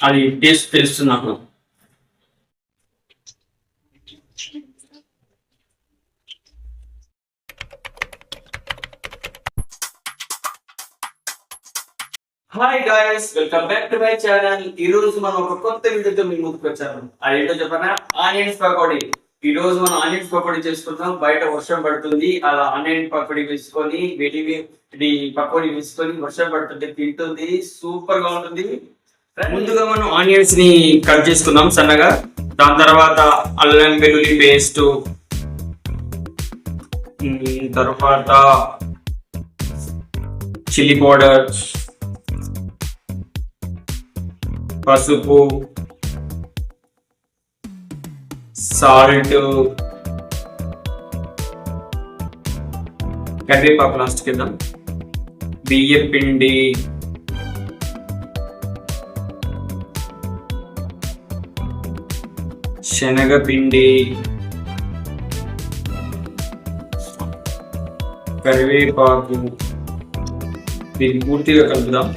అది టేస్ట్ తెలుస్తుంది నాకు. Hi guys, welcome back to my channel. ఈ రోజు మనం ఒక కొత్త వీడియోతో మీ ముందుకు వచ్చాము. అదేంటో చెప్పనా, ఆనియన్స్ పకోడీ. ఈ రోజు మనం ఆనియన్స్ పకోడీ చేసుకుంటాం. బయట వర్షం పడుతుంది, అలా ఆనియన్ పకోడీ వేసుకొని ఇది పకోడీ వేసుకొని వర్షం పడుతుంటే తింటుంది, సూపర్ గా ఉంటుంది. ముందుగా మనం ఆనియన్స్ ని కట్ చేసుకుందాం సన్నగా. దాని తర్వాత అల్లం వెల్లుల్లి పేస్ట్, తర్వాత చిల్లీ పౌడర్, పసుపు, సాల్ట్, కరివేపాకు లాస్ట్ కింద, బియ్యం పిండి, శనగపిండి, కరివేపాకు, దీన్ని పూర్తిగా కలుపుదాం.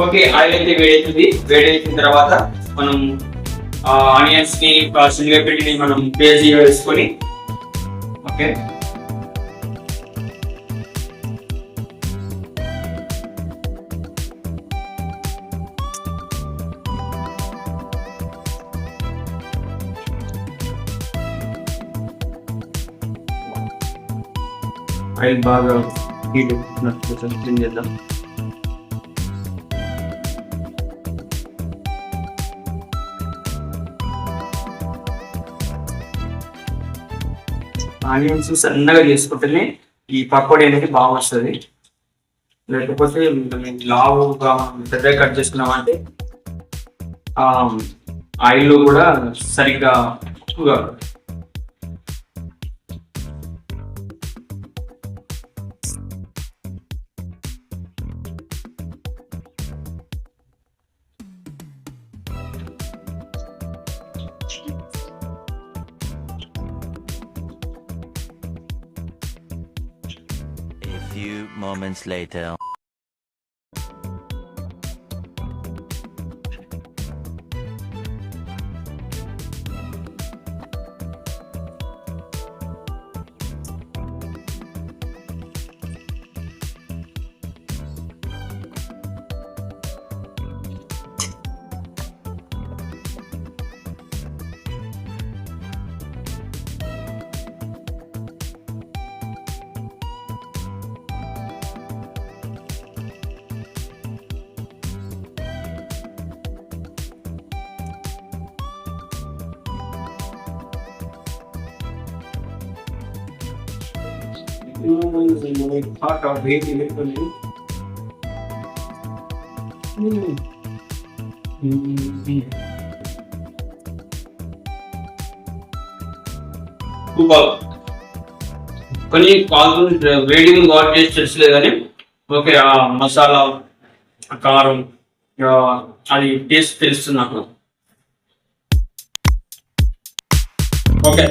ఓకే, ఆయిల్ అయితే వేడైన తర్వాత మనం ఆనియన్స్ ని శనగపిండిని మనం పేజీగా వేసుకొని, ఓకే, ఆయిల్ బాగా హీట్ క్లీన్ చేద్దాం. ఆనియన్స్ సన్నగా చేసుకుంటేనే ఈ పకోడీ అనేది బాగా వస్తుంది. లేకపోతే లావుగా పెద్దగా కట్ చేసుకున్నామంటే ఆయిల్ కూడా సరిగ్గా ఎక్కువగా. Few moments later. Hot or baby literally. కానీ కాదు వేడి ఘాట్ టేస్ట్ తెలుసులేదు కానీ ఓకే, ఆ మసాలా, కారం, అది టేస్ట్ తెలుస్తుంది నాకు. ఓకే.